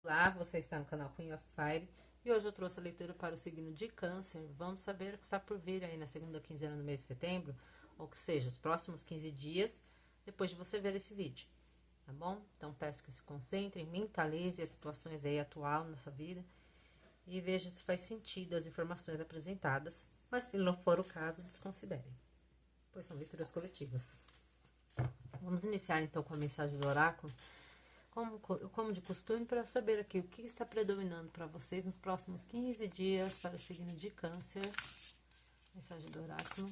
Olá, você está no canal Queen of Fire e hoje eu trouxe a leitura para o signo de Câncer. Vamos saber o que está por vir aí na segunda quinzena do mês de setembro, ou que seja, os próximos 15 dias depois de você ver esse vídeo, tá bom? Então peço que se concentrem, mentalize as situações aí atual na sua vida e veja se faz sentido as informações apresentadas, mas se não for o caso, desconsiderem, pois são leituras coletivas. Vamos iniciar então com a mensagem do oráculo. Como de costume, para saber aqui o que está predominando para vocês nos próximos 15 dias para o signo de Câncer. Mensagem do oráculo.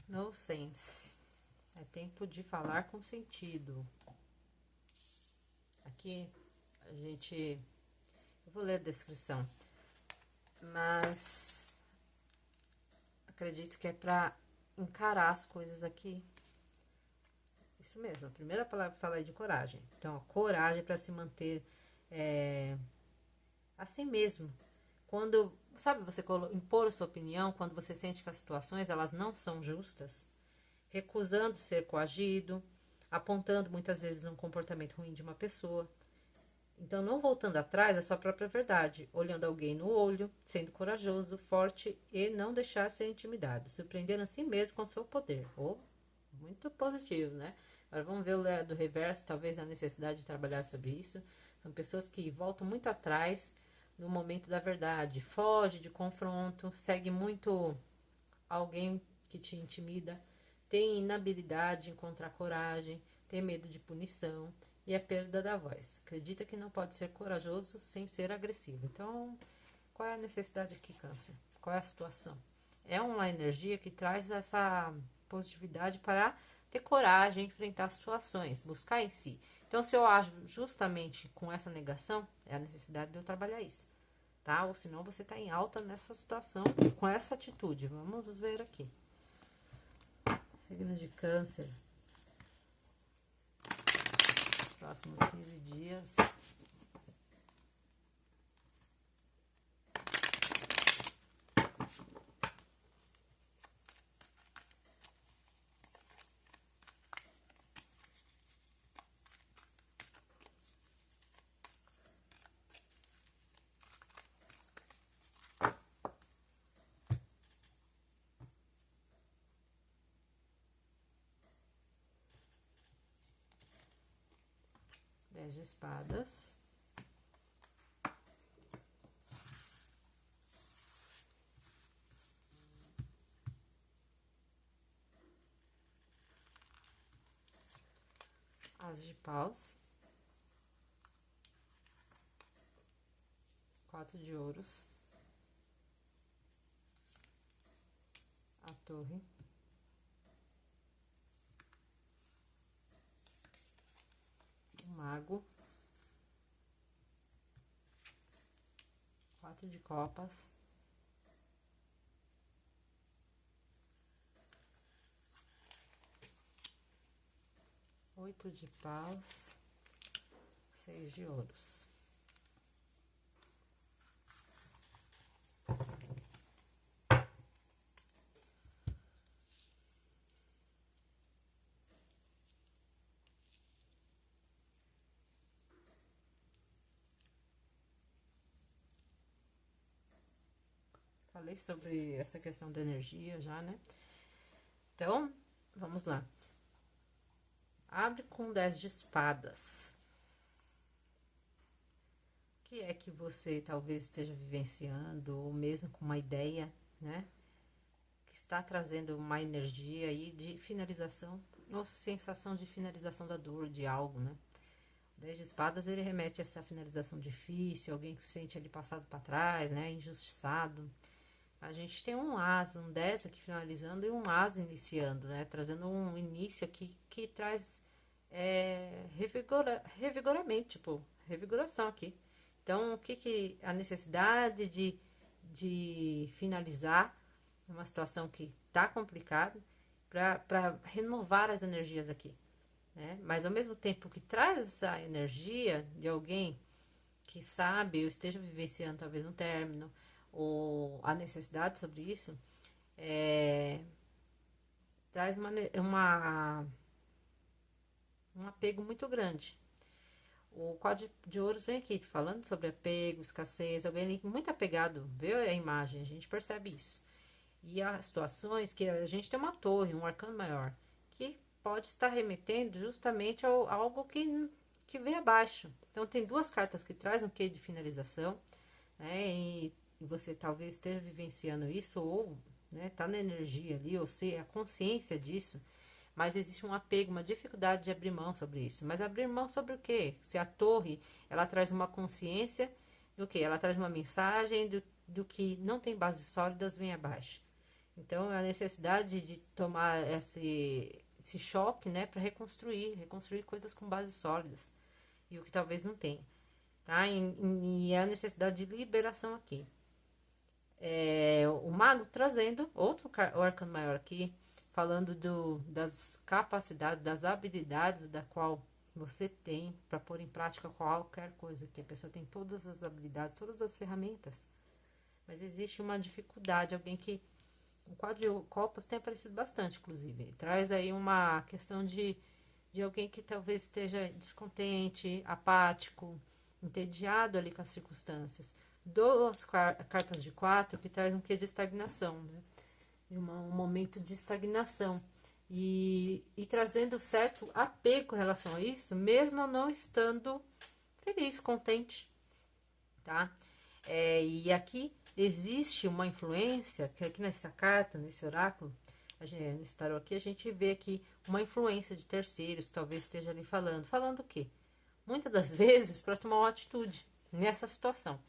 No sense. É tempo de falar com sentido. Aqui a gente... Eu vou ler a descrição. Mas acredito que é para encarar as coisas aqui. Isso mesmo, a primeira palavra que fala é de coragem. Então, a coragem para se manter assim mesmo. Quando, sabe, você impor a sua opinião, quando você sente que as situações elas não são justas, recusando ser coagido, apontando muitas vezes um comportamento ruim de uma pessoa. Então, não voltando atrás à sua própria verdade, olhando alguém no olho, sendo corajoso, forte e não deixar ser intimidado, surpreendendo a si mesmo com seu poder. Oh, muito positivo, né? Agora vamos ver o do reverso, talvez a necessidade de trabalhar sobre isso. São pessoas que voltam muito atrás no momento da verdade, foge de confronto, segue muito alguém que te intimida, tem inabilidade de encontrar coragem, tem medo de punição e a perda da voz. Acredita que não pode ser corajoso sem ser agressivo. Então, qual é a necessidade aqui, Câncer? Qual é a situação? É uma energia que traz essa positividade para ter coragem, enfrentar situações, buscar em si. Então, se eu ajo justamente com essa negação, é a necessidade de eu trabalhar isso, tá? Ou senão você tá em alta nessa situação com essa atitude. Vamos ver aqui. Signo de Câncer. Próximos 15 dias. Dez de espadas. As de paus. 4 de ouros. A torre. O mago. 4 de copas. Oito de paus. 6 de ouros. Falei sobre essa questão da energia já, né? Então, vamos lá. Abre com 10 de espadas. O que é que você talvez esteja vivenciando, ou mesmo com uma ideia, né? Que está trazendo uma energia aí de finalização, ou sensação de finalização da dor, de algo, né? O 10 de espadas, ele remete a essa finalização difícil, alguém que se sente ali passado para trás, né? Injustiçado. A gente tem um as, um 10 aqui finalizando e um as iniciando, né? Trazendo um início aqui que traz revigoramento, tipo, revigoração aqui. Então, o que a necessidade de finalizar uma situação que tá complicada para renovar as energias aqui, né? Mas ao mesmo tempo que traz essa energia de alguém que sabe ou esteja vivenciando talvez um término ou a necessidade sobre isso, traz um apego muito grande. O Código de Ouros vem aqui falando sobre apego, escassez, alguém ali muito apegado, vê a imagem, a gente percebe isso. E há situações que a gente tem uma torre, um arcano maior, que pode estar remetendo justamente a algo que vem abaixo. Então tem duas cartas que trazem um quê de finalização, né? E você talvez esteja vivenciando isso, ou né, tá na energia ali, ou seja, a consciência disso, mas existe um apego, uma dificuldade de abrir mão sobre isso. Mas abrir mão sobre o quê? Se a torre, ela traz uma consciência do quê? Ela traz uma mensagem do que não tem bases sólidas, vem abaixo. Então, é a necessidade de tomar esse choque, né, para reconstruir coisas com bases sólidas, e o que talvez não tenha, tá? E a necessidade de liberação aqui. O mago trazendo outro o arcano maior aqui, falando das capacidades, das habilidades da qual você tem para pôr em prática qualquer coisa, que a pessoa tem todas as habilidades, todas as ferramentas, mas existe uma dificuldade, alguém que o quadro de copas tem aparecido bastante, inclusive. Ele traz aí uma questão de alguém que talvez esteja descontente, apático, entediado ali com as circunstâncias. Duas cartas de quatro que traz um quê de estagnação, né? Um momento de estagnação. E trazendo certo apego com relação a isso, mesmo não estando feliz, contente, tá? E aqui existe uma influência, que aqui nessa carta, nesse oráculo, nesse tarô aqui, a gente vê aqui uma influência de terceiros, talvez esteja ali falando. Falando o quê? Muitas das vezes para tomar uma atitude nessa situação.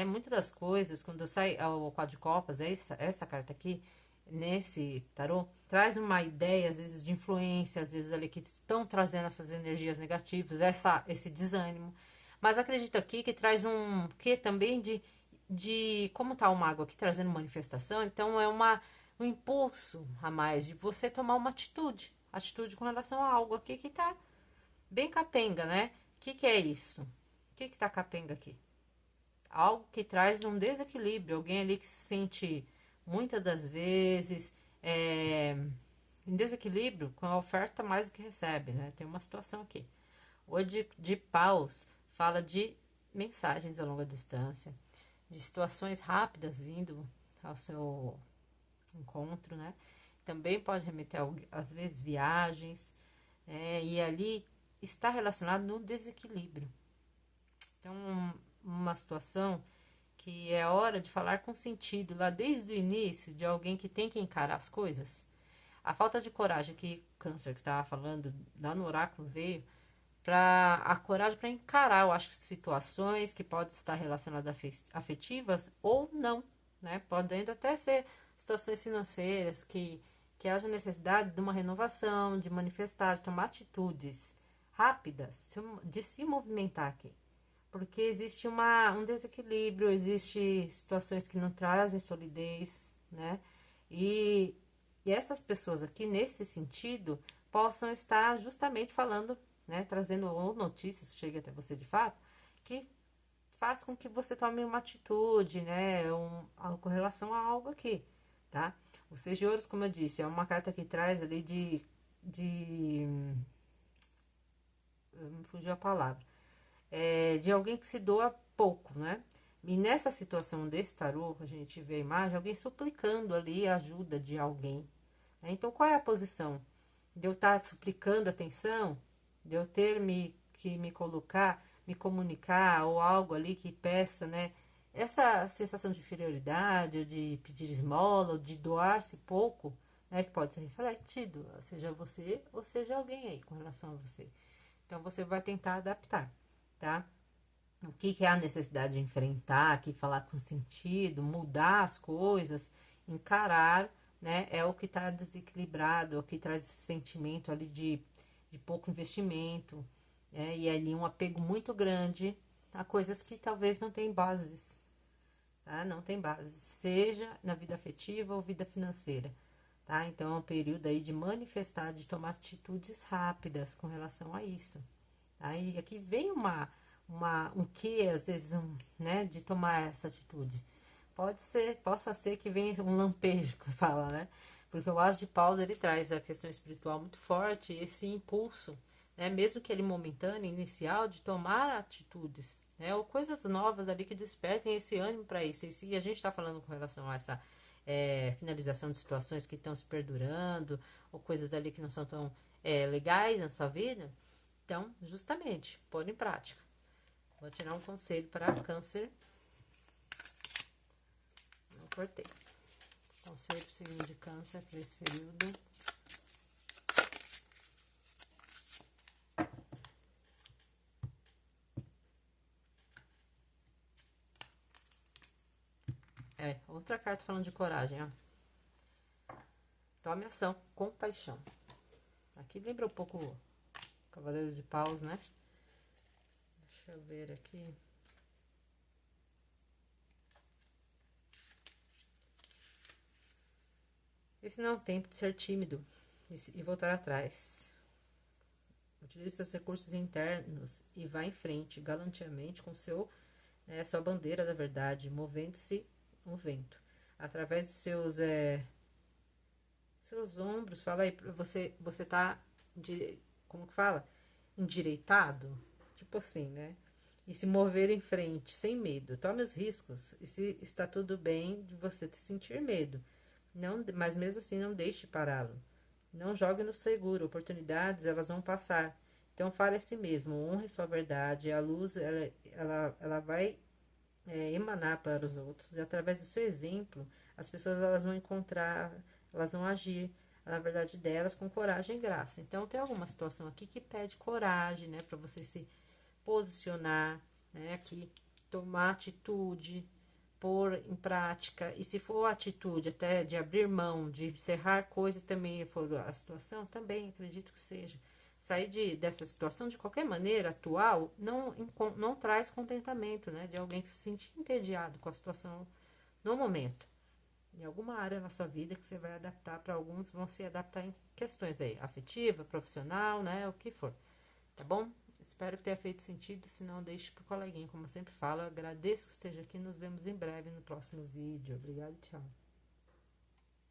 Muitas das coisas, quando sai o quadro de copas, essa carta aqui, nesse tarô, traz uma ideia, às vezes, de influência, às vezes ali que estão trazendo essas energias negativas, esse desânimo. Mas acredito aqui que traz um que também de como tá o mago aqui trazendo manifestação, então é um impulso a mais de você tomar uma atitude com relação a algo aqui que tá bem capenga, né? O que é isso? O que tá capenga aqui? Algo que traz um desequilíbrio, alguém ali que se sente muitas das vezes em desequilíbrio com a oferta mais do que recebe, né? Tem uma situação aqui. O de paus fala de mensagens a longa distância, de situações rápidas vindo ao seu encontro, né? Também pode remeter às vezes viagens, e ali está relacionado no desequilíbrio. Então, uma situação que é hora de falar com sentido lá desde o início, de alguém que tem que encarar as coisas. A falta de coragem que Câncer que estava falando lá no oráculo veio para a coragem para encarar, eu acho, situações que podem estar relacionadas afetivas ou não, né? Podendo até ser situações financeiras que haja necessidade de uma renovação, de manifestar, de tomar atitudes rápidas, de se movimentar aqui. Porque existe um desequilíbrio, existe situações que não trazem solidez, né? E, e essas pessoas aqui, nesse sentido, possam estar justamente falando, né? Trazendo ou notícias, chega até você de fato, que faz com que você tome uma atitude, né? Com relação a algo aqui, tá? O Seis de Ouros, como eu disse, é uma carta que traz ali me fugiu a palavra. De alguém que se doa pouco, né? E nessa situação desse tarô, a gente vê a imagem, alguém suplicando ali a ajuda de alguém. Né? Então, qual é a posição? De eu estar suplicando atenção? De eu que me colocar, me comunicar, ou algo ali que peça, né? Essa sensação de inferioridade, ou de pedir esmola, ou de doar-se pouco, né? Que pode ser refletido, seja você ou seja alguém aí com relação a você. Então, você vai tentar adaptar, tá? O que é a necessidade de enfrentar, aqui falar com sentido, mudar as coisas, encarar, né? É o que está desequilibrado, é o que traz esse sentimento ali de pouco investimento, e ali um apego muito grande a coisas que talvez não tem bases, tá? Não tem bases, seja na vida afetiva ou vida financeira, tá? Então é um período aí de manifestar, de tomar atitudes rápidas com relação a isso. Aí aqui vem um que, às vezes, né, de tomar essa atitude. Possa ser que venha um lampejo, que fala, né? Porque o As de Paus, ele traz a questão espiritual muito forte, e esse impulso, né? Mesmo que ele momentâneo, inicial, de tomar atitudes, né? Ou coisas novas ali que despertem esse ânimo para isso. E se a gente está falando com relação a essa finalização de situações que estão se perdurando, ou coisas ali que não são tão legais na sua vida, então, justamente, pôr em prática. Vou tirar um conselho para Câncer. Não cortei. Conselho para o signo de Câncer para esse período. Outra carta falando de coragem, ó. Tome ação, compaixão. Aqui lembra um pouco o Cavaleiro de Paus, né? Deixa eu ver aqui. Esse não é um tempo de ser tímido e voltar atrás. Utilize seus recursos internos e vá em frente, galanteamente, com sua bandeira da verdade, movendo-se no vento. Através de seus ombros, fala aí, você tá, como que fala? Endireitado? Tipo assim, né? E se mover em frente, sem medo. Tome os riscos. E se está tudo bem de você sentir medo. Não, mas mesmo assim, não deixe pará-lo. Não jogue no seguro. Oportunidades, elas vão passar. Então, fale a si mesmo. Honre sua verdade. A luz, ela vai emanar para os outros. E através do seu exemplo, as pessoas elas vão encontrar, elas vão agir na verdade delas com coragem e graça. Então, tem alguma situação aqui que pede coragem, né? Para você se posicionar, né? Aqui, tomar atitude, pôr em prática, e se for atitude até de abrir mão, de encerrar coisas também, for a situação, também acredito que seja. Sair dessa situação, de qualquer maneira, atual, não traz contentamento, né? De alguém que se sente entediado com a situação no momento. Em alguma área na sua vida que você vai adaptar, para alguns vão se adaptar em questões aí, afetiva, profissional, né? O que for. Tá bom? Espero que tenha feito sentido. Se não, deixe pro coleguinha, como eu sempre falo. Eu agradeço que esteja aqui. Nos vemos em breve no próximo vídeo. Obrigada, tchau.